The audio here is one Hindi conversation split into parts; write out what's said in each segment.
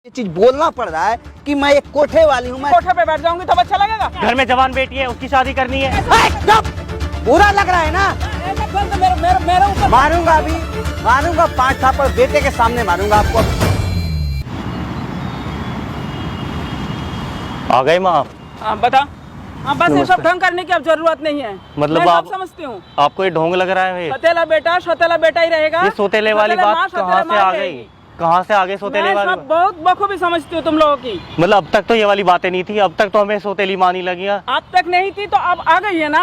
ये चीज बोलना पड़ रहा है कि मैं एक कोठे वाली हूँ। मैं कोठे पे बैठ जाऊंगी तो अच्छा लगेगा। घर में जवान बेटी है, उसकी शादी करनी है। बुरा लग रहा है ना? मेरे ऊपर मारूंगा, अभी मारूंगा, 5 थापड़ बेटे के सामने मारूंगा आपको। आ गए माँ आप? हाँ बता। हाँ बस ये सब ढंग करने की अब जरूरत नहीं है। मतलब मैं आप सब समझती हूँ। आपको ये ढोंग लग रहा है? सौतेला बेटा ही रहेगा। ये सोतेले वाली बात कहाँ से आ गई? कहाँ से आ गई सोतेले वाली? सब बहुत बखूबी समझती हूँ तुम लोगों की। मतलब अब तक तो ये वाली बातें नहीं थी, अब तक तो हमें सोतेली मानी लगी है। अब तक नहीं थी तो अब आ गई है ना।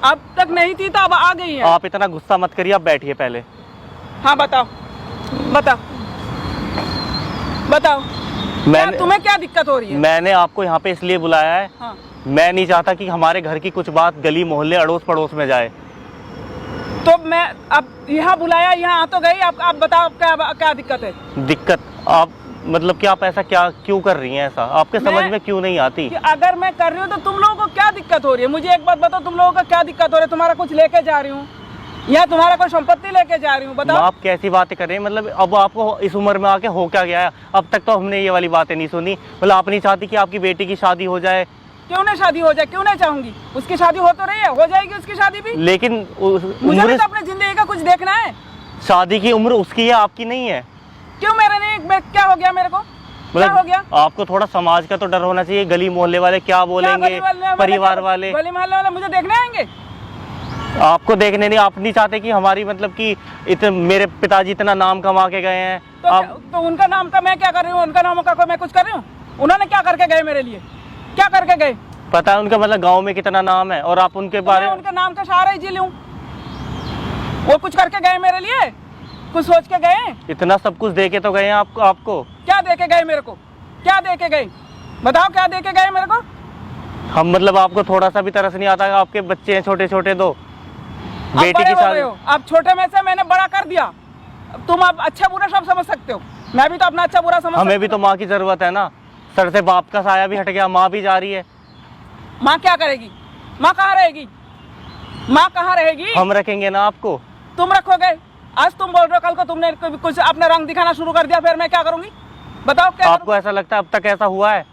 अब तक नहीं थी तो अब आ गई है। आप इतना गुस्सा मत करिए, आप बैठिए पहले। हाँ बताओ बताओ बताओ। तुम्हें क्या दिक्कत हो रही है? मैंने आपको यहाँ पे इसलिए बुलाया है। हाँ। मैं नहीं चाहता कि हमारे घर की कुछ बात गली मोहल्ले अड़ोस पड़ोस में जाए। तो मैं अब यहाँ बुलाया, यहाँ आ तो गई। आप बताओ क्या दिक्कत है? दिक्कत आप मतलब कि आप ऐसा क्या क्यों कर रही हैं? ऐसा आपके समझ में क्यों नहीं आती? कि अगर मैं कर रही हूँ तो तुम लोगों को क्या दिक्कत हो रही है? मुझे एक बात बताओ, तुम लोगों को क्या दिक्कत हो रही है? तुम्हारा कुछ लेके जा रही हूँ या तुम्हारा कोई संपत्ति लेके जा रही हूँ? बताओ। आप कैसी बातें कर रही हैं? मतलब अब आपको इस उम्र में आके हो क्या गया है? अब तक तो हमने ये वाली बातें नहीं सुनी। मतलब आप नहीं चाहती कि आपकी बेटी की शादी हो जाए? क्यों नहीं शादी हो जाए? क्यों नहीं चाहूंगी? उसकी शादी हो तो रही है, हो जाएगी उसकी शादी भी। लेकिन मुझे भी तो अपनी जिंदगी का कुछ देखना है। शादी की उम्र उसकी है, आपकी नहीं है। क्यों मेरे नहीं? क्या हो गया मेरे को? क्या हो गया? आपको थोड़ा समाज का तो डर होना चाहिए। गली मोहल्ले वाले क्या बोलेंगे, परिवार वाले, गली मोहल्ले वाले मुझे देखने आएंगे? आपको देखने नहीं। आप नहीं चाहते कि हमारी मतलब कि मेरे पिताजी इतना नाम कमा के गए हैं। तो उनका नाम का मैं क्या कर रही हूँ? उनका नाम का मैं कुछ कर रही हूँ? उन्होंने क्या करके गए मेरे लिए? क्या करके गए? पता है उनका मतलब गांव में कितना नाम है, और आप उनके बारे में उनके नाम का सहारा ही जी लूं। वो कुछ करके गए मेरे लिए? कुछ सोच के गए? इतना सब कुछ दे के तो गए हैं आपको। क्या दे के गए मेरे को? क्या दे के गए? बताओ क्या दे के गए मेरे को? हम मतलब आपको थोड़ा सा भी तरस नहीं आता? आपके बच्चे हैं छोटे छोटे, दो बेटी की शादी। अब छोटे में से मैंने बड़ा कर दिया। तुम अब अच्छा बुरा सब समझ सकते हो। मैं भी तो अपना अच्छा बुरा समझ। हमें भी तो माँ की जरूरत है ना। सर से बाप का साया भी हट गया, माँ भी जा रही है। माँ क्या करेगी? माँ कहाँ रहेगी? माँ कहाँ रहेगी? हम रखेंगे ना आपको। तुम रखोगे? आज तुम बोल रहे हो, कल को तुमने कुछ अपना रंग दिखाना शुरू कर दिया, फिर मैं क्या करूंगी? बताओ क्या आपको ऐसा लगता है अब तक ऐसा हुआ है?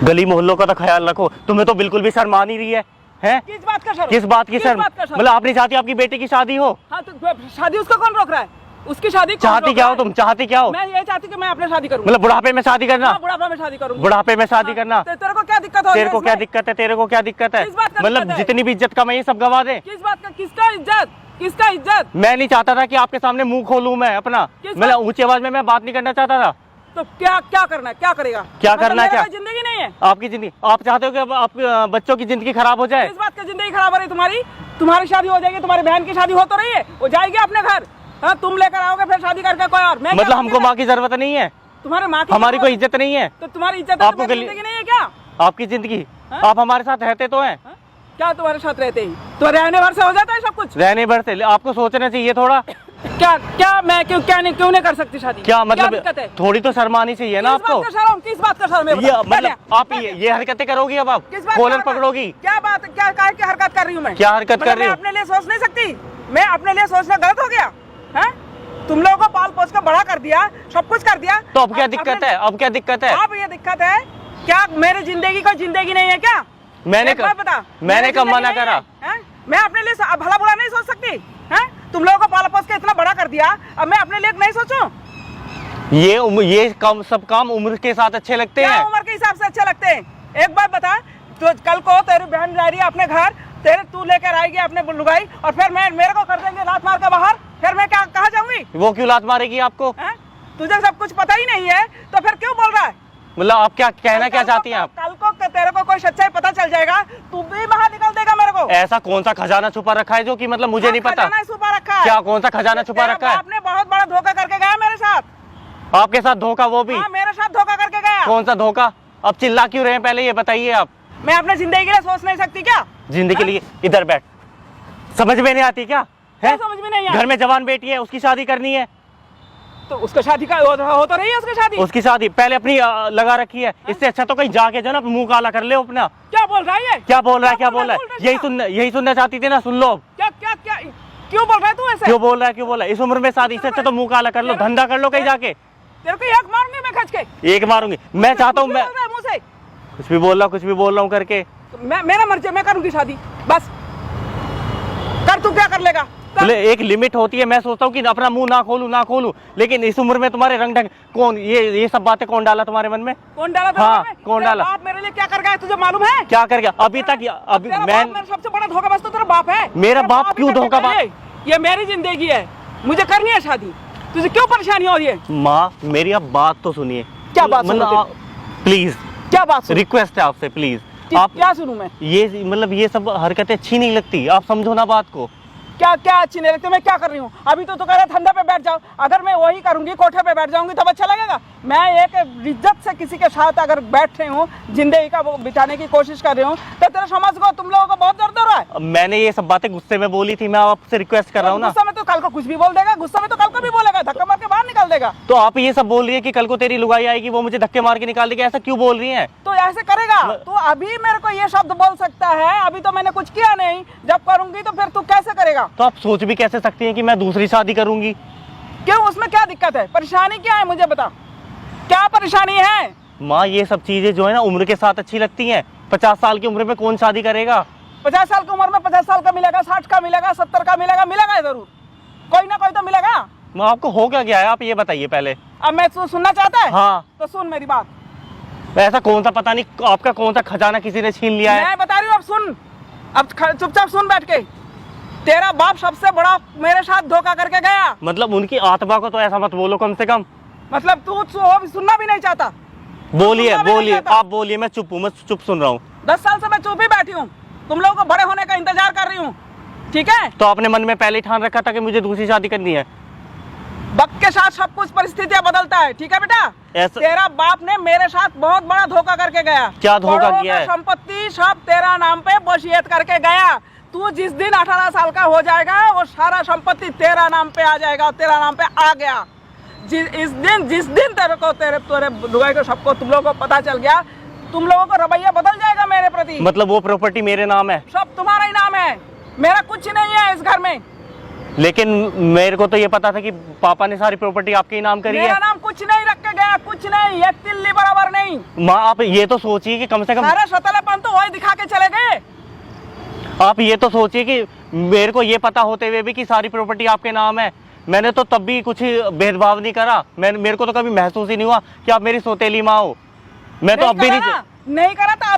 गली मोहल्लों का तो ख्याल रखो। तुम्हें तो बिल्कुल भी शर्म आ नहीं रही है? किस बात का शर्म? किस बात की शर्म? मतलब आप नहीं चाहती आपकी बेटी की शादी हो? हाँ तो शादी उसको कौन रोक रहा है? उसकी शादी चाहती क्या हो तुम? चाहती क्या हो? मैं ये चाहती कि मैं अपने शादी करूँ। मतलब बुढ़ापे में शादी करना? बुढ़ापे में शादी करूँ। बुढ़ापे में शादी करना? तेरे को क्या दिक्कत हो? तेरे को क्या दिक्कत है? तेरे को क्या दिक्कत है? मतलब जितनी भी इज्जत कमाई सब गवा दे। किस बात का? किसका इज्जत? किसका इज्जत? मैं नहीं चाहता था कि आपके सामने मुंह खोलूं मैं अपना। मतलब ऊंची आवाज में मैं बात नहीं करना चाहता था। तो क्या करना है? क्या करेगा? क्या करना है? क्या जिंदगी नहीं है आपकी जिंदगी? आप चाहते हो कि आप बच्चों की जिंदगी खराब हो जाए? किस बात की जिंदगी खराब हो रही तुम्हारी? तुम्हारी शादी हो जाएगी, तुम्हारी बहन की शादी हो तो रही है, वो जाएगी अपने घर। हाँ तुम लेकर आओगे फिर शादी करके कोई और। मतलब हमको माँ की जरूरत नहीं है? तुम्हारे माँ की हमारी कोई इज्जत नहीं है? तो तुम्हारी इज्जत आपको जिंदगी नहीं है क्या? आपकी जिंदगी आप हमारे साथ रहते तो हैं। क्या तुम्हारे साथ रहते ही तो रहने भर से हो जाता है सब कुछ? रहने भर से आपको सोचना चाहिए थोड़ा। क्या मैं क्यों नहीं कर सकती शादी? क्या मतलब थोड़ी तो शर्म आनी चाहिए ना आपको? किस बात का शर्म है? मतलब आप ये हरकतें करोगी? अब आप कॉलर पकड़ोगी? क्या बात? क्या हरकत कर रही हूँ मैं? क्या हरकत कर रही हूँ? अपने लिए सोच नहीं सकती? मैं अपने लिए सोचना गलत हो गया है? तुम लोगों को पाल पोस कर बड़ा कर दिया, सब कुछ कर दिया, तो अब क्या दिक्कत है? अब क्या दिक्कत है? अब ये दिक्कत है क्या? मेरी जिंदगी कोई जिंदगी नहीं है क्या? मैंने कब मना करा? मैं अपने लिए भला बुरा नहीं सोच सकती है? तुम लोगों को पाल पोस के इतना बड़ा कर दिया, अब मैं अपने लिए नहीं सोचूं? ये सब काम उम्र के साथ अच्छे लगते हैं। उम्र के हिसाब से अच्छे लगते हैं? एक बात बता, तो कल को तेरी बहन जा रही है अपने घर, तू लेकर आएगी अपने लुगाई, और फिर मेरे को कर देंगे लात मार के बाहर, फिर मैं कहाँ जाऊंगी? वो क्यों लात मारेगी आपको? तुझे सब कुछ पता ही नहीं है तो फिर क्यों बोल रहा है? मतलब आप क्या कहना क्या चाहती हैं आप? कल को तेरे को कोई सच्चाई पता चल जाएगा, तू भी बाहर निकल देगा मेरे को। ऐसा कौन सा खजाना छुपा रखा है जो कि मतलब मुझे नहीं पता? छुपा रखा है? क्या कौन सा खजाना छुपा रखा है? आपने बहुत बड़ा धोखा करके गया मेरे साथ। आपके साथ धोखा? वो भी मेरे साथ धोखा करके गया। कौन सा धोखा? अब चिल्ला क्यों रहे हैं पहले ये बताइए आप। मैं अपने जिंदगी के लिए सोच नहीं सकती क्या? जिंदगी के लिए? इधर बैठ। समझ में नहीं आती क्या? समझ में नहीं? घर में जवान बेटी है, उसकी शादी करनी है तो उसका शादी का हो तो रही है उसकी शादी पहले अपनी लगा रखी है। इससे अच्छा तो कहीं जाके जो ना मुंह काला कर ले अपना। क्या बोल रहा है? क्या बोल रहा है? यही सुनना चाहती थी ना? सुन लो। क्या क्यों बोल रहा है तू ऐसे? क्यों बोल रहा है? इस उम्र में शादी से अच्छा तो मुंह काला कर लो, धंधा कर लो कहीं जाके। तेरे को एक मारूंगी मैं खच के। एक मारूंगी? मैं चाहता हूँ, मैं मुंह से कुछ भी बोल रहा हूँ करके। मेरा मर्जी, मैं करूंगी शादी, बस कर, तू क्या कर लेगा? एक लिमिट होती है। मैं सोचता हूँ कि अपना मुंह ना खोलूं, लेकिन इस उम्र में तुम्हारे रंग ढंग कौन, ये सब बातें कौन डाला तुम्हारे मन में? कौन डाला? हाँ, कौन डाला? बाप मेरे लिए क्या कर गया तुझे मालूम है? क्या कर गया अभी तक? अभी मैं सबसे बड़ा धोखाबाज तो तेरा बाप है। मेरा बाप क्यों धोखाबाज? ये मेरी जिंदगी है, मुझे करनी है शादी, तुझे क्यों परेशानी हो रही है? माँ मेरी अब बात तो सुनिए। क्या बात? प्लीज, क्या बात? रिक्वेस्ट है आपसे, प्लीज। आप क्या सुनूं मैं? ये मतलब ये सब हरकतें अच्छी नहीं लगती, आप समझो ना बात को। क्या क्या अच्छी नहीं लगती? मैं क्या कर रही हूँ? अभी तो कह रहा ठंडा पे बैठ जाओ, अगर मैं वही करूंगी, कोठे पे बैठ जाऊंगी तब अच्छा लगेगा? मैं एक इज्जत से किसी के साथ अगर बैठ रही हूँ, जिंदगी का वो बिताने की कोशिश कर रही हूँ, तो तेरे समाज को, तुम लोगों को बहुत दर्द हो रहा है। मैंने ये सब बातें गुस्से में बोली थी, मैं आपसे रिक्वेस्ट कर रहा हूँ ना। गुस्सा में तो कल को कुछ भी बोल देगा, गुस्सा में तो कल को भी बोलेगा, धक्का मार के बाहर निकाल देगा। तो आप ये सब बोल रही है कि कल को तेरी लुगाई आएगी, वो मुझे धक्के मार के निकाल देगी, ऐसा क्यों बोल रही है? तो ऐसे करेगा? तो अभी मेरे को ये शब्द बोल सकता है, अभी तो मैंने कुछ किया नहीं, जब करूंगी तो फिर तू कैसे करेगा? तो आप सोच भी कैसे सकती हैं कि मैं दूसरी शादी करूंगी? क्यों, उसमें क्या दिक्कत है? परेशानी क्या है मुझे बता, क्या परेशानी है? माँ ये सब चीजें जो है ना उम्र के साथ अच्छी लगती हैं। 50 साल की उम्र में कौन शादी करेगा? 50 साल की उम्र में 50 साल का मिलेगा, 60 का मिलेगा, 70 का मिलेगा, मिलेगा जरूर, कोई ना कोई तो मिलेगा। माँ आपको हो क्या गया है, आप ये बताइए पहले। अब मैं सुनना चाहता है? हाँ तो सुन मेरी बात। ऐसा कौन सा, पता नहीं आपका कौन सा खजाना किसी ने छीन लिया है। मैं बता रही हूँ, अब सुन, अब चुपचाप सुन बैठ के। तेरा बाप सबसे बड़ा मेरे साथ धोखा करके गया। मतलब उनकी आत्मा को तो ऐसा मत बोलो कम से कम। मतलब तू सुनना भी नहीं चाहता? बोलिए बोलिए, आप बोलिए, मैं चुप हूँ, मैं चुप सुन रहा हूँ। 10 साल से मैं चुप ही बैठी हूँ, तुम लोगों को बड़े होने का इंतजार कर रही हूँ, ठीक है? तो आपने मन में पहले ही ठान रखा था कि मुझे दूसरी शादी करनी है? वक्त के साथ सब कुछ परिस्थितियां बदलता है, ठीक है बेटा? तेरा बाप ने मेरे साथ बहुत बड़ा धोखा करके गया। क्या धोखा किया है? संपत्ति सब तेरा नाम पे वसीयत करके गया। तू जिस दिन 18 साल का हो जाएगा, वो सारा संपत्ति तेरा नाम पे आ जाएगा, तेरा नाम पे आ गया। जिस दिन तेरे को तेरे लुगाई को सबको तुम लोगों को पता चल गया, तुम लोगों को रवैया बदल जाएगा मेरे प्रति। मतलब वो प्रॉपर्टी मेरे नाम है? सब तुम्हारा ही नाम है, मेरा कुछ नहीं है इस घर में। लेकिन मेरे को तो ये पता था कि पापा ने सारी प्रॉपर्टी आपके ही नाम करी है। मेरा नाम कुछ नहीं रख के गया, कुछ नहीं, एक तिल्ली बराबर नहीं। माँ आप ये तो सोचिए कि कम से कम सारा सतलापन तो वही दिखा के चले गए। आप ये तो सोचिए कि मेरे को ये पता होते हुए भी कि सारी प्रॉपर्टी आपके नाम है, मैंने तो तब भी कुछ भेदभाव नहीं करा। मेरे को तो कभी महसूस ही नहीं हुआ कि आप मेरी सौतेली माँ हो। मैं तो अब भी नहीं करा था।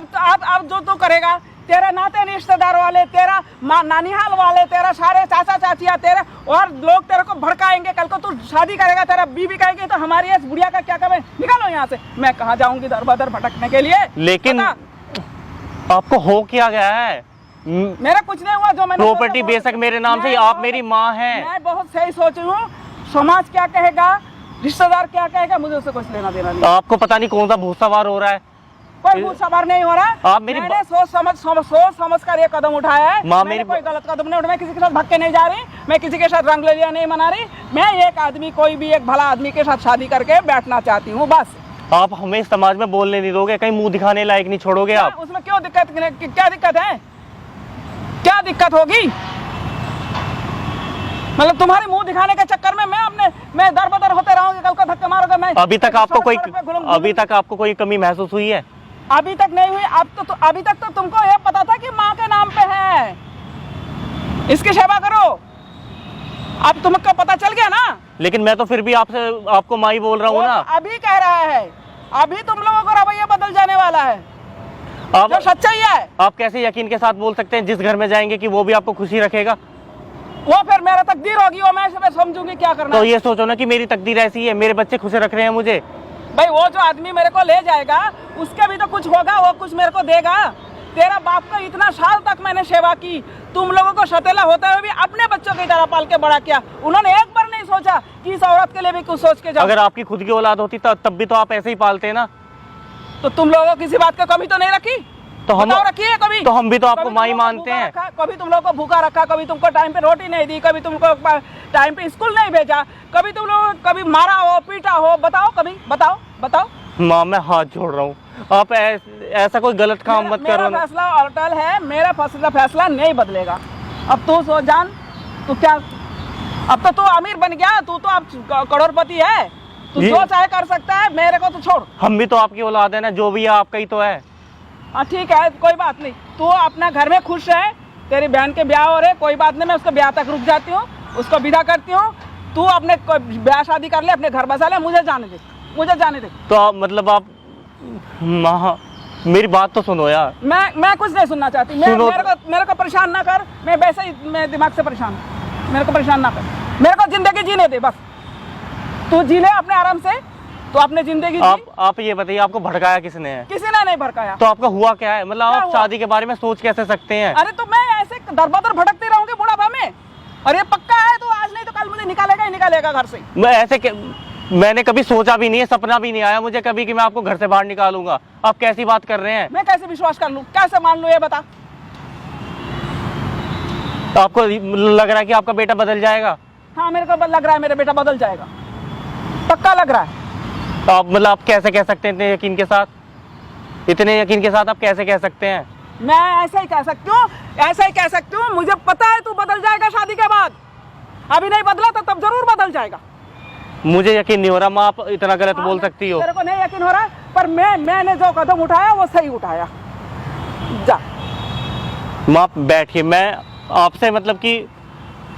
अब जो तू करेगा, तेरे नाते रिश्तेदार वाले, तेरा नानिहाल वाले, तेरा सारे चाचा चाचिया, तेरे और लोग तेरे को भड़काएंगे। कल को तू शादी करेगा, तेरा बीवी कहेगी तो हमारी इस बुढ़िया का क्या करें, निकालो यहाँ से। मैं कहाँ जाऊंगी दर बदर भटकने के लिए? लेकिन आपको हो क्या गया है? मेरा कुछ नहीं हुआ, जो मैंने प्रॉपर्टी बेशक मेरे नाम से, आप मेरी माँ हैं। मैं बहुत सही सोच रही हूँ, समाज क्या कहेगा, रिश्तेदार क्या कहेगा, मुझे उससे कुछ लेना देना नहीं। आपको पता नहीं कौन सा भूत सवार हो रहा है। कोई भूत सवार नहीं हो रहा। आप मेरी मैंने सोच समझ कर ये कदम उठाया है। मैंने कोई गलत कदम नहीं उठाया। मैं किसी के साथ भाग के नहीं जा रही, मैं किसी के साथ रंगलिया नहीं मना रही। मैं एक आदमी, कोई भी एक भला आदमी के साथ शादी करके बैठना चाहती हूँ, बस। आप हमें इस समाज में बोलने नहीं दोगे, कहीं मुंह दिखाने लायक नहीं छोड़ोगे आप? उसमें क्यों दिक्कत, क्या दिक्कत है? क्या दिक्कत होगी? मतलब तुम्हारे मुंह दिखाने के चक्कर में मैं दर बदर होते रहूंगी, कल को धक्के मारोगे। मैं अभी तक आपको कोई कमी महसूस हुई है? अभी तक नहीं हुई। अभी तक तो तुमको ये पता था कि माँ के नाम पे है, इसकी सेवा करो। अब तुमको पता चल गया ना। लेकिन मैं तो फिर भी आपको माँ ही बोल रहा हूँ ना। अभी कह रहा है, अभी तुम लोगों को रवैया बदल जाने वाला है, जो सच्चाई है। आप कैसे यकीन के साथ बोल सकते हैं जिस घर में जाएंगे कि वो भी आपको खुशी रखेगा? वो फिर मेरा तकदीर होगी, वो मैं समझूंगी क्या करना। तो ये सोचो ना कि मेरी तकदीर ऐसी है, मेरे बच्चे खुश रख रहे हैं मुझे। भाई वो जो आदमी मेरे को ले जाएगा, उसके भी तो कुछ होगा, वो कुछ मेरे को देगा। तेरा बाप का इतना साल तक मैंने सेवा की, तुम लोगों को सतेला होता हुए भी अपने बच्चों की तरह पाल के बड़ा किया। उन्होंने एक बार नहीं सोचा कि इस औरत के लिए भी कुछ सोच के जाओ। अगर आपकी खुद की औलाद होती तब भी तो आप ऐसे ही पालते ना। तो तुम लोगों को किसी बात की कमी तो नहीं रखी? तो हम रखी है कभी? तो हम भी तो आपको माँ ही मानते हैं। कभी तुम लोगों को भूखा रखा, कभी तुमको टाइम पे रोटी नहीं दी, कभी तुमको टाइम पे स्कूल नहीं भेजा, कभी तुम लोग कभी मारा हो, पीटा हो? बताओ कभी, बताओ। माँ मैं हाथ जोड़ रहा हूँ, आप ऐसा कोई गलत काम मत करो। मेरा फैसला अटल है, मेरा फैसला नहीं बदलेगा। अब तू सो जान, तू क्या, अब तो तू अमीर बन गया, तू तो अब करोड़पति है, तू ये- जो चाहे कर सकता है, मेरे को तो छोड़। हम भी तो आपकी औलाद है ना, जो भी है आपका ही तो है। हाँ ठीक है, कोई बात नहीं, तू अपना घर में खुश है। तेरी बहन के ब्याह हो रहे, कोई बात नहीं, मैं उसके ब्याह तक रुक जाती हूँ, उसको विदा करती हूँ। तू अपने ब्याह शादी कर ले, अपने घर बसा ले, मुझे जाने दे, मुझे जाने दे। तो आप मतलब आप माँ, मेरी बात तो सुनो यार। मैं कुछ नहीं सुनना चाहती। सुनो। मेरे को परेशान ना कर, मैं वैसे ही मैं दिमाग से परेशान हूँ। मेरे को परेशान ना कर, मेरे को जिंदगी जीने दे बस। तू जी ले अपने आराम से, तू अपने जिंदगी जी। आप ये बताइए, आपको भड़काया किसने है? किसी ने नहीं भड़काया। तो आपका हुआ क्या है? मतलब क्या आप हुआ? शादी के बारे में सोच कैसे सकते हैं? अरे तो मैं ऐसे दरबदर भटकती रहूंगी बुढ़ापा में? और ये पक्का है, तो आज नहीं तो कल मुझे निकालेगा ही निकालेगा घर से। मैंने कभी सोचा भी नहीं है, सपना भी नहीं आया मुझे कभी कि मैं आपको घर से बाहर निकालूंगा। आप कैसी बात कर रहे हैं? मैं कैसे विश्वास कर लूं, कैसे मान लूं, ये बता। तो आपको लग रहा है कि आपका बेटा बदल जाएगा? हाँ, मेरे को लग रहा है मेरा बेटा बदल जाएगा, पक्का लग रहा है। तो आप मतलब आप कैसे कह सकते हैं इतने यकीन के साथ? इतने यकीन के साथ आप कैसे कह सकते हैं? मैं ऐसे ही कह सकती हूँ, ऐसे ही कह सकती हूँ। मुझे पता है तू बदल जाएगा शादी के बाद। अभी नहीं बदला तो तब जरूर बदल जाएगा। मुझे यकीन नहीं हो रहा माँ, आप इतना गलत बोल सकती हो। तेरे को नहीं यकीन हो रहा, पर मैंने जो कदम उठाया वो सही उठाया। जा माँ बैठिए, मैं आपसे मतलब कि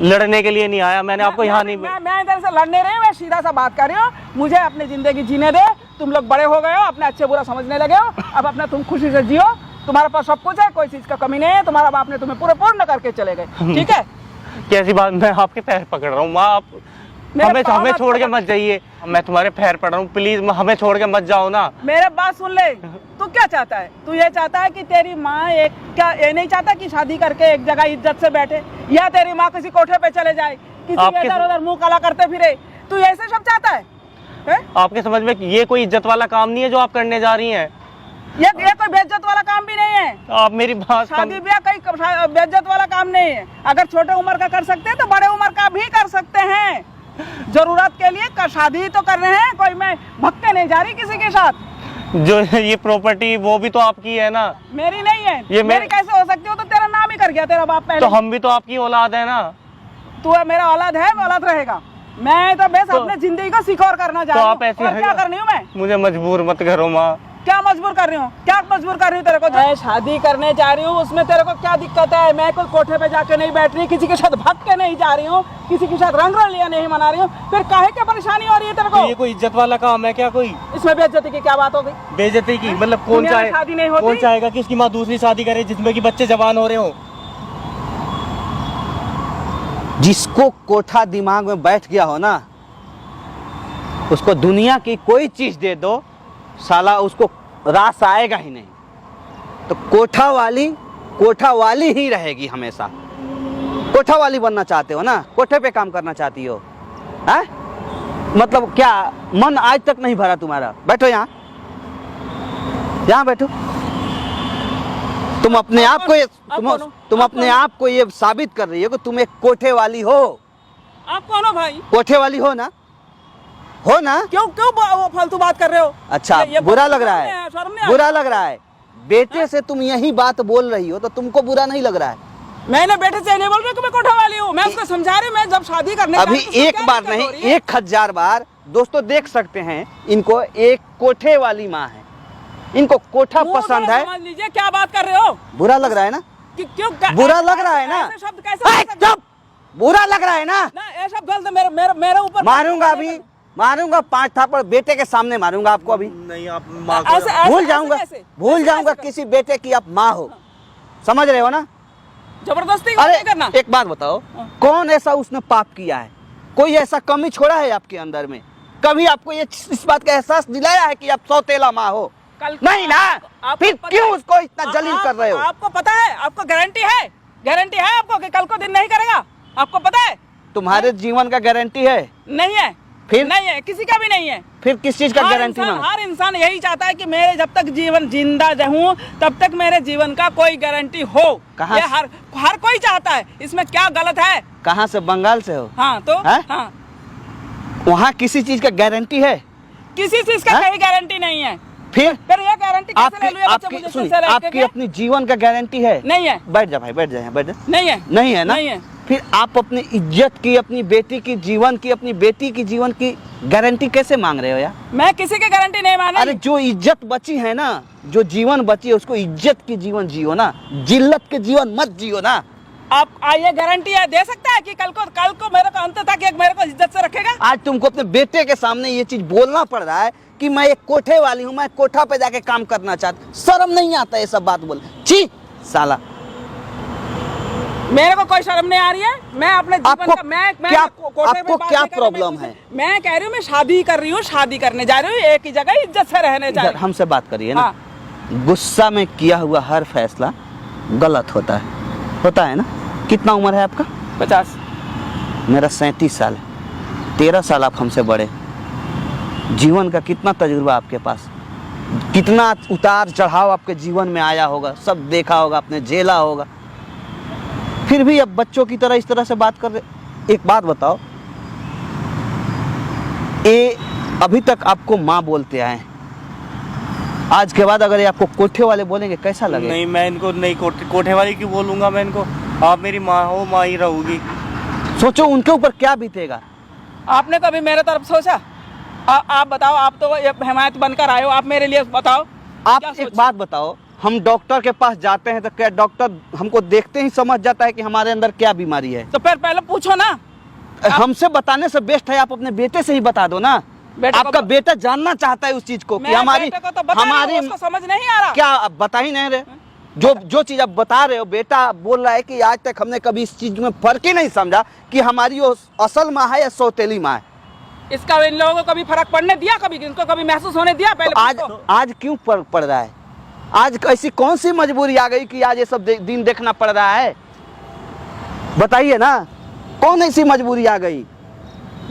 लड़ने के लिए नहीं आया, मैंने आपको यहाँ नहीं। मैं इधर से लड़ने रही हूँ, मैं सीधा सा बात कर रही हूँ। मुझे अपनी जिंदगी जीने दे। तुम लोग बड़े हो गए हो, अपने अच्छे बुरा समझने लगे हो। अब अपना तुम खुशी से जियो, तुम्हारे पास सब कुछ है, कोई चीज का कमी नहीं है। तुम्हारा बाप ने तुम्हें पूर्ण करके चले गए, ठीक है? कैसी बात, मैं आपके पैर पकड़ रहा हूँ माँ, आप हमें छोड़ के मत जाइए। मैं तुम्हारे पैर पड़ रहा हूँ, प्लीज हमें छोड़ के मत जाओ ना। मेरे बात सुन ले, तू क्या चाहता है? तू ये चाहता है कि तेरी माँ एक क्या ये नहीं चाहता कि शादी करके एक जगह इज्जत से बैठे, या तेरी माँ किसी कोठे पे चले जाए, किसी इधर उधर मुंह काला करते फिरे? तू ऐसे सब चाहता है? आपके समझ में ये कोई इज्जत वाला काम नहीं है जो आप करने जा रही हैं। ये कोई बेइज्जत वाला काम भी नहीं है। आप मेरी बात शादी ब्याह कोई बेइज्जत वाला काम नहीं है। अगर छोटे उम्र का कर सकते हैं तो बड़े उम्र का भी कर सकते हैं। जरूरत के लिए शादी तो कर रहे हैं, कोई मैं भक्के नहीं जा रही किसी के साथ। जो ये प्रॉपर्टी वो भी तो आपकी है ना? मेरी नहीं है। ये मेरी कैसे हो सकती हो? तो तेरा नाम ही कर गया तेरा बाप पहले। तो हम भी तो आपकी औलाद है ना? तू मेरा औलाद है, औलाद रहेगा। मैं तो बस अपने जिंदगी को सिक्योर करना चाहती हूँ। आप ऐसे और क्या करनी हूँ मैं? मुझे मजबूर मत करो माँ। क्या मजबूर कर रही हूँ? क्या मजबूर कर रही हूँ तेरे को? मैं शादी करने जा रही हूँ, उसमें तेरे को क्या दिक्कत है? मैं कोई कोठे पे जाके नहीं बैठ रही, किसी के साथ भाग के नहीं जा रही हूँ, किसी के साथ रंग रलियां नहीं मना रही हूँ। फिर काहे क्या परेशानी हो रही है तेरे को? ये कोई इज्जत वाला काम है क्या? कोई इसमें बेइज्जती की क्या बात हो गई? बेइज्जती की मतलब कौन दुनिया में शादी नहीं होती? कौन चाहेगा कि उसकी माँ दूसरी शादी करे जिसमें कि बच्चे जवान हो रहे हो? जिसको कोठा दिमाग में बैठ गया हो ना, उसको दुनिया की कोई चीज दे दो, साला उसको रास आएगा ही नहीं। तो कोठा वाली ही रहेगी हमेशा। कोठा वाली बनना चाहते हो ना? कोठे पे काम करना चाहती हो? हैं? मतलब क्या मन आज तक नहीं भरा तुम्हारा? बैठो यहाँ बैठो। तुम अपने आप को ये साबित कर रही हो कि तुम एक कोठे वाली हो। आप कौन हो भाई? कोठे वाली हो ना? क्यों वो फालतू बात कर रहे हो? अच्छा, ये बुरा लग रहा है? शर्म नहीं बुरा लग रहा है? बेटे से तुम यही बात बोल रही हो तो तुमको बुरा नहीं लग रहा है? मैंने बेटे से नहीं बोल रही कि मैं कोठा वाली हूँ। मैं उसको समझा रही, मैं जब शादी करने अभी एक बार नहीं 1000 बार दोस्तों देख सकते हैं इनको। एक कोठे वाली माँ है, इनको कोठा पसंद है। समझ लीजिए क्या बात कर रहे हो। बुरा लग रहा है ना? क्यों बुरा लग रहा है ना? शब्द कैसे? चुप! बुरा लग रहा है ना? ये शब्द गलत मेरे ऊपर मारूंगा, अभी मारूंगा 5 थापड़ बेटे के सामने मारूंगा आपको। अभी नहीं, आप भूल जाऊंगा किसी बेटे की आप माँ हो। समझ रहे हो ना? जबरदस्ती अरे करना। एक बात बताओ, कौन ऐसा उसने पाप किया है? कोई ऐसा कमी छोड़ा है आपके अंदर में? कभी आपको ये इस बात का एहसास दिलाया है कि आप सौतेला माँ हो? नहीं ना? फिर क्यों उसको इतना जलील कर रहे हो? आपको पता है, आपको गारंटी है आपको कि कल को दिन नहीं करेगा? आपको पता है? तुम्हारे जीवन का गारंटी है? नहीं है। फिर नहीं है, किसी का भी नहीं है। फिर किस चीज का गारंटी? हर इंसान यही चाहता है कि मेरे जब तक जीवन जिंदा रहूं तब तक मेरे जीवन का कोई गारंटी हो। ये हर कोई चाहता है। इसमें क्या गलत है? कहाँ से? बंगाल से हो? हाँ तो हाँ। वहाँ किसी चीज का गारंटी है? किसी चीज का कोई गारंटी नहीं है। फिर ये गारंटी कैसे ले लिया? आपकी अपनी जीवन का गारंटी है? नहीं है। बैठ जा भाई, बैठ जा, बैठ जा। नहीं है। नहीं है ना? नहीं है। फिर आप अपनी इज्जत की, अपनी बेटी की जीवन की, अपनी बेटी की जीवन की गारंटी कैसे मांग रहे हो यार? मैं किसी की गारंटी नहीं मांग अरे रही। जो इज्जत बची है ना, जो जीवन बची है, उसको इज्जत की जीवन जियो ना, जिल्लत के जीवन मत जियो ना। आप ये गारंटी दे सकता है कि कल को मेरे को अंत तक मेरे को इज्जत से रखेगा? आज तुमको अपने बेटे के सामने ये चीज बोलना पड़ रहा है कि मैं एक कोठे वाली हूँ, मैं कोठा पे जाके काम करना चाहता। शर्म नहीं आता ये सब बात बोल? छी साला। मेरे को कोई शर्म नहीं आ रही है। मैं अपने जीवन आपको का मैं क्या, कोठे पे आपको बात क्या नहीं कर रही, प्रॉब्लम मैं है? मैं कह रही हूँ मैं शादी कर रही हूँ, शादी करने जा रही हूँ, एक ही जगह इज्जत से रहने जा इधर रही हूँ। हमसे बात करिए ना। हाँ। गुस्सा में किया हुआ हर फैसला गलत होता है ना? कितना उम्र है आपका? 50। मेरा 37 साल है। 13 साल आप हमसे बड़े। जीवन का कितना तजुर्बा आपके पास, कितना उतार चढ़ाव आपके जीवन में आया होगा, सब देखा होगा आपने, झेला होगा। फिर भी अब बच्चों की तरह इस तरह से बात कर रहे। एक बात बताओ, ये अभी तक आपको माँ बोलते आए, आज के बाद अगर ये आपको कोठे वाले बोलेंगे कैसा लगेगा? नहीं, मैं इनको नहीं कोठे वाली क्यों बोलूंगा मैं इनको? आप मेरी माँ हो, माँ ही रहोगी। सोचो उनके ऊपर क्या बीतेगा। आपने कभी मेरे तरफ सोचा? आप बताओ, आप तो ये हिमायत बनकर आए हो, आप मेरे लिए बताओ। आप क्या एक सोच? बात बताओ, हम डॉक्टर के पास जाते हैं तो क्या डॉक्टर हमको देखते ही समझ जाता है कि हमारे अंदर क्या बीमारी है? तो फिर पहले पूछो ना। हमसे बताने से बेस्ट है आप अपने बेटे से ही बता दो ना। बेटे को आपका बेटा जानना चाहता है उस चीज को कि मैं हमारी बेटे को तो बता रही हूँ, हमारी उसको समझ नहीं आ रहा। क्या आप बता ही नहीं रहे? जो चीज आप बता रहे हो, बेटा बोल रहा है कि आज तक हमने कभी इस चीज में फर्क ही नहीं समझा कि हमारी वो असल माँ है या सौतेली माँ है। इसका इन लोगों को कभी फर्क पड़ने दिया? कभी इनको कभी महसूस होने दिया? पहले तो आज क्यों फर्क पड़ रहा है? आज ऐसी कौन सी मजबूरी आ गई कि आज ये सब दिन देखना पड़ रहा है? बताइए ना, कौन ऐसी मजबूरी आ गई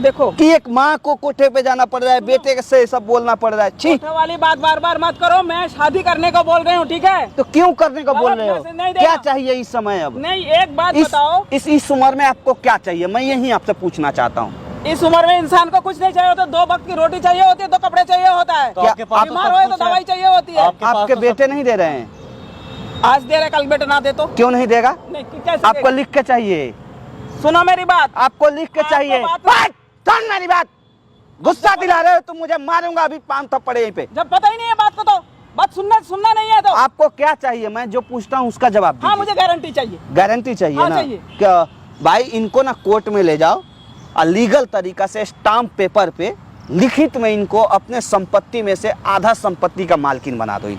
देखो कि एक माँ को कोठे पे जाना पड़ रहा है, बेटे से सब बोलना पड़ रहा है? छी, कोठे वाली बात बार बार मत करो। मैं शादी करने को बोल रही हूँ, ठीक है? तो क्यों करने को बोल रहे हो? मैसेज नहीं देना। क्या चाहिए इस समय? अब नहीं, एक बात बताओ, इस उम्र में आपको क्या चाहिए? मैं यही आपसे पूछना चाहता हूँ। इस उम्र में इंसान को कुछ नहीं चाहिए होता। 2 वक्त की रोटी चाहिए होती है, 2 कपड़े चाहिए होता है। तो आपके पास बीमार हुए तो दवाई चाहिए होती है। आपके बेटे नहीं दे रहे हैं? आज दे रहे, कल बेटे ना दे तो क्यों नहीं देगा? नहीं, कैसे आपको देगा? लिख के चाहिए। सुनो मेरी बात, आपको लिख के आपको चाहिए। बात- सुन मेरी बात, गुस्सा दिला रहे हो तुम मुझे, मारूंगा अभी 5 थप्पड़ यहीं पे। जब पता ही नहीं है बात को तो बात सुनना नहीं है तो आपको क्या चाहिए? मैं जो पूछता हूँ उसका जवाब दीजिए। हाँ, मुझे गारंटी चाहिए। गारंटी चाहिए हाँ, ना? चाहिए। क्या भाई, इनको ना कोर्ट में ले जाओ और लीगल तरीका से स्टाम्प पेपर पे लिखित में इनको अपने संपत्ति में से आधा संपत्ति का मालकिन बना दो।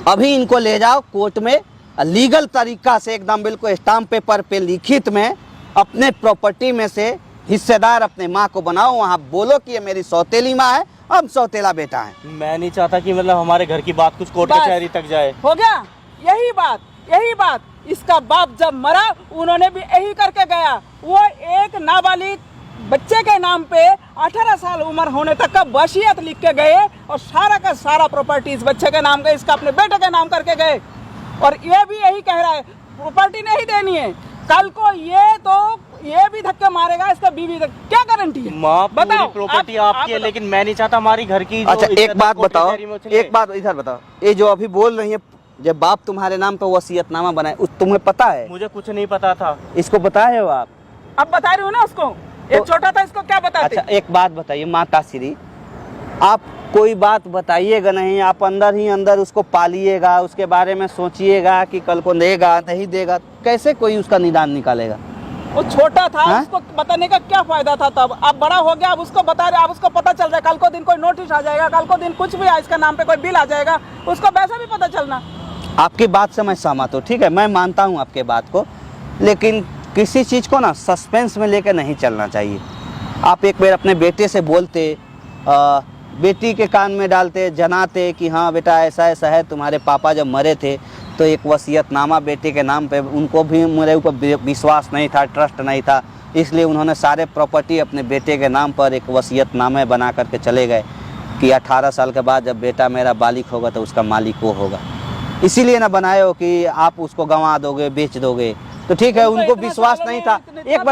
अभी इनको ले जाओ कोर्ट में, लीगल तरीका से एकदम बिल्कुल स्टाम्प पेपर पे लिखित में अपने प्रॉपर्टी में से हिस्सेदार अपने माँ को बनाओ। वहाँ बोलो कि ये मेरी सौतेली माँ है, अब सौतेला बेटा है। मैं नहीं चाहता कि मतलब हमारे घर की बात कुछ कोर्ट बस। कचहरी तक जाए। हो गया? यही बात। इसका बाप जब मरा, उन्होंने भी यही करके गया। वो एक नाबालिग बच्चे के नाम पे 18 साल उम्र होने तक का वसीयत लिख के गए और सारा का सारा प्रॉपर्टी इस बच्चे के नाम का, इसका अपने बेटे के नाम करके गए। और ये भी यही कह रहा है प्रॉपर्टी नहीं देनी है। कल को ये भी धक्के मारेगा, इसका बीवी क्या गारंटी है? माँ, पूरी बताओ, प्रॉपर्टी आप आपकी है, लेकिन मैं नहीं चाहता हमारी घर की जो अच्छा इज्जत एक बात कोर्ट बताओ, कचहरी में चले। एक बात इधर बताओ, ये जो अभी बोल रही है जब बाप तुम्हारे नाम पे वसीयतनामा बनाए, उस तुम्हें पता है? मुझे कुछ नहीं पता था। इसको बताए हो आप? अब बता रही हूँ ना उसको। ये छोटा था, इसको क्या बताते? अच्छा एक बात बताइए माता श्री, आप कोई बात बताइएगा नहीं, आप अंदर ही अंदर उसको पालिएगा, उसके बारे में सोचिएगा कि कल को देगा नहीं देगा, कैसे कोई उसका निदान निकालेगा? वो छोटा था, हाँ? उसको बताने का क्या फायदा था? तब अब बड़ा हो गया, अब उसको बता रहे, अब उसको पता चल रहा है। कल को दिन कोई नोटिस आ जाएगा, कल को दिन कुछ भी इसका नाम पे कोई बिल आ जाएगा, उसको वैसे भी पता चलना। आपकी बात से मैं सहमत हूँ, ठीक है, मैं मानता हूँ आपके बात को, लेकिन किसी चीज़ को ना सस्पेंस में लेकर नहीं चलना चाहिए। आप एक बार अपने बेटे से बोलते, बेटी के कान में डालते, जनाते कि हाँ बेटा ऐसा ऐसा है, तुम्हारे पापा जब मरे थे तो एक वसीयतनामा बेटे के नाम पे, उनको भी मेरे ऊपर विश्वास नहीं था, ट्रस्ट नहीं था, इसलिए उन्होंने सारे प्रॉपर्टी अपने बेटे के नाम पर एक वसीयतनामे बना करके चले गए कि 18 साल के बाद जब बेटा मेरा बालिग होगा तो उसका मालिक वो होगा। इसीलिए ना बनाए हो कि आप उसको गंवा दोगे, बेच दोगे। तो ठीक है, उनको विश्वास नहीं था। एक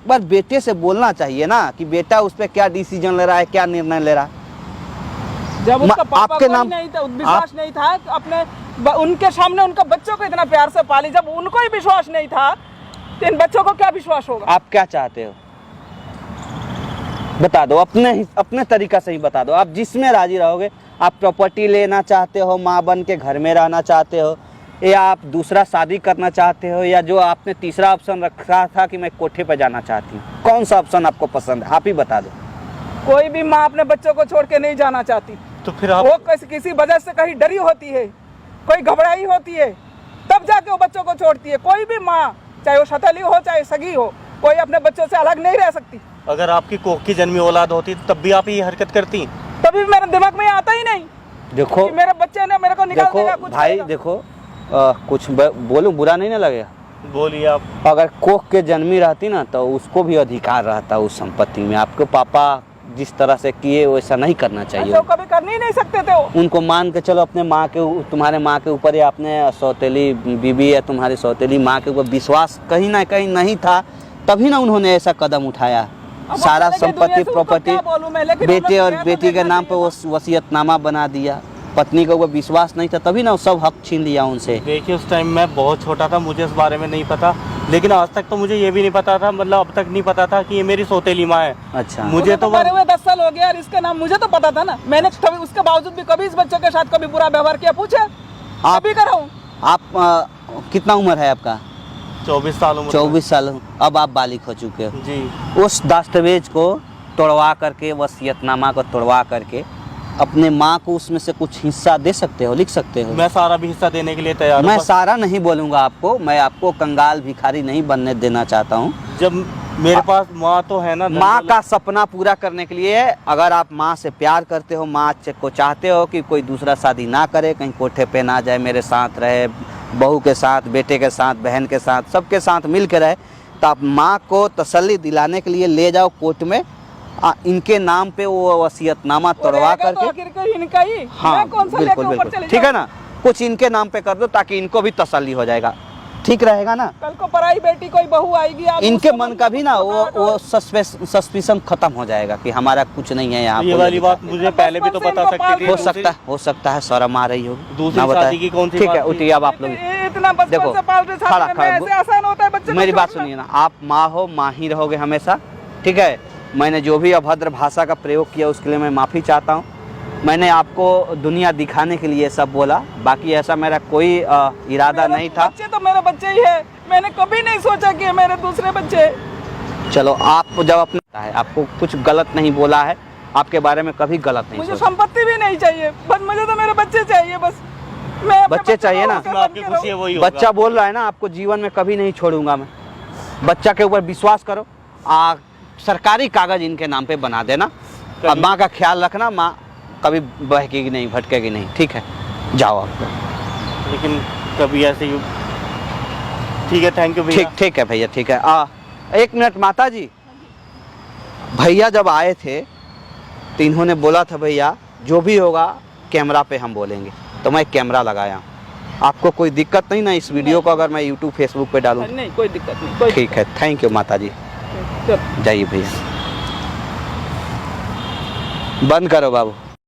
बार बेटे से बोलना चाहिए ना कि बेटा उस पर क्या डिसीजन ले रहा है, क्या निर्णय ले रहा है। जब उसका पापा आपके को नाम नहीं था, विश्वास नहीं था अपने उनके सामने उनका बच्चों को इतना प्यार से पाली, जब उनको ही विश्वास नहीं था तो इन बच्चों को क्या विश्वास होगा? आप क्या चाहते हो? बता दो, अपने तरीका से ही बता दो, आप जिसमें राजी रहोगे। आप प्रॉपर्टी लेना चाहते हो, माँ बन के घर में रहना चाहते हो, या आप दूसरा शादी करना चाहते हो, या जो आपने तीसरा ऑप्शन रखा था कि मैं कोठे पे जाना चाहती हूँ, कौन सा ऑप्शन आपको पसंद है, आप ही बता दो। कोई भी माँ अपने बच्चों को छोड़ के नहीं जाना चाहती। तो फिर आप वो किसी वजह से कहीं डरी होती है, कोई घबराई होती है, तब जाके वो बच्चों को छोड़ती है। कोई भी माँ, चाहे वो सौतेली हो चाहे सगी हो, कोई अपने बच्चों से अलग नहीं रह सकती। अगर आपकी कोख की जन्मी औलाद होती तब भी आप ये हरकत करती? तभी मेरे दिमाग में आता ही नहीं देखो कि मेरे बच्चे ने मेरे को निकाल देगा देखो कुछ भाई, करेगा। देखो कुछ बोलूं बुरा नहीं ना लगेगा? बोलिए आप। अगर कोख के जन्मी रहती ना तो उसको भी अधिकार रहता उस संपत्ति में। आपके पापा जिस तरह से किए वैसा नहीं करना चाहिए। ऐसा कभी कर नहीं सकते थे वो। उनको मान के चलो, अपने माँ के, तुम्हारे माँ के ऊपर या अपने सौतेली बीबी या तुम्हारी सौतेली माँ के ऊपर विश्वास कहीं ना कहीं नहीं था, तभी ना उन्होंने ऐसा कदम उठाया। सारा संपत्ति प्रॉपर्टी बेटे और बेटी के नाम पे वो वसीयतनामा बना दिया। पत्नी के ऊपर विश्वास नहीं था, तभी ना सब हक छीन लिया उनसे। देखिए उस टाइम मैं बहुत छोटा था, मुझे इस बारे में नहीं पता, लेकिन आज तक तो मुझे ये भी नहीं पता था, मतलब अब तक नहीं पता था कि ये मेरी सौतेली माँ है। अच्छा, मुझे तो मरे हुए 10 साल हो गया और इसके नाम मुझे तो पता था ना। मैंने कभी उसके बावजूद भी कभी इस बच्चों के साथ कभी बुरा व्यवहार किया? पूछे आप भी कर रहा हूँ। आप कितना उम्र है आपका? 24 साल उम्र। 24 साल। अब आप बालिग हो चुके हो जी। उस दस्तावेज को तोड़वा करके, वसीयतनामा को तोड़वा करके अपने माँ को उसमें से कुछ हिस्सा दे सकते हो, लिख सकते हो। मैं सारा भी हिस्सा देने के लिए तैयार हूँ। मैं सारा नहीं बोलूँगा आपको, मैं आपको कंगाल भिखारी नहीं बनने देना चाहता हूँ। जब मेरे पास माँ तो है ना, माँ का सपना पूरा करने के लिए, अगर आप माँ से प्यार करते हो, माँ को चाहते हो कि कोई दूसरा शादी ना करे, कहीं कोठे पे ना जाए, मेरे साथ रहे, बहू के साथ, बेटे के साथ, बहन के साथ, सबके साथ मिल के रहे, तो आप माँ को तसल्ली दिलाने के लिए ले जाओ कोर्ट में, इनके नाम पे वो वसीयतनामा तोड़वा करके। इनका ही। हाँ मैं कौन सा लेके बिल्कुल ऊपर बिल्कुल, चली ठीक है जाऊं? ना, कुछ इनके नाम पे कर दो ताकि इनको भी तसल्ली हो जाएगा, ठीक रहेगा ना। कल को पराई बेटी कोई बहू आएगी, आप इनके उसको मन का भी ना वो सस्पिशन खत्म हो जाएगा कि हमारा कुछ नहीं है यहाँ। ये वाली बात मुझे पहले भी तो बता सकती थी। हो सकता है शर्म आ रही होगी। दूसरी ना बताए। शादी की कौन सी ठीक बात है, थी? उठिए अब आप लोग इतना बचपन देखो, से पाल रहे खड़ा साथ में, ऐसे आसान होता है बच्चे को मेरी बात छोड़ना? सुनिए ना, आप माँ हो, माँ ही रहोगे हमेशा, ठीक है। मैंने जो भी अभद्र भाषा का प्रयोग किया उसके लिए मैं माफ़ी चाहता हूँ। मैंने आपको दुनिया दिखाने के लिए सब बोला, बाकी ऐसा मेरा कोई इरादा नहीं था। बच्चे तो मेरे बच्चे ही है, मैंने कभी नहीं सोचा कि मेरे दूसरे बच्चे। चलो, आप जब अपना है, आपको कुछ गलत नहीं बोला है, आपके बारे में कभी गलत नहीं मुझे सोचा। संपत्ति भी नहीं चाहिए, बस मुझे तो मेरे बच्चे चाहिए। बस मैं अपने बच्चे चाहिए ना, को इसमें आपकी खुशी है वही होगा। बच्चा बोल रहा है ना, आपको जीवन में कभी नहीं छोड़ूंगा मैं। बच्चा के ऊपर विश्वास करो, सरकारी कागज इनके नाम पे बना देना। अब माँ का ख्याल रखना, माँ कभी बहकेगी नहीं, भटकेगी नहीं, ठीक है, जाओ आप। लेकिन कभी ऐसे ही। ठीक है, थैंक यू भैया। ठीक है भैया, ठीक है। 1 मिनट माता जी, भैया जब आए थे तो इन्होंने बोला था भैया जो भी होगा कैमरा पे हम बोलेंगे, तो मैं कैमरा लगाया। आपको कोई दिक्कत नहीं ना इस वीडियो को अगर मैं यूट्यूब फेसबुक पे डालूं? नहीं, कोई दिक्कत नहीं। ठीक है, थैंक यू माता जी। जाइए भैया, बंद करो बाबू।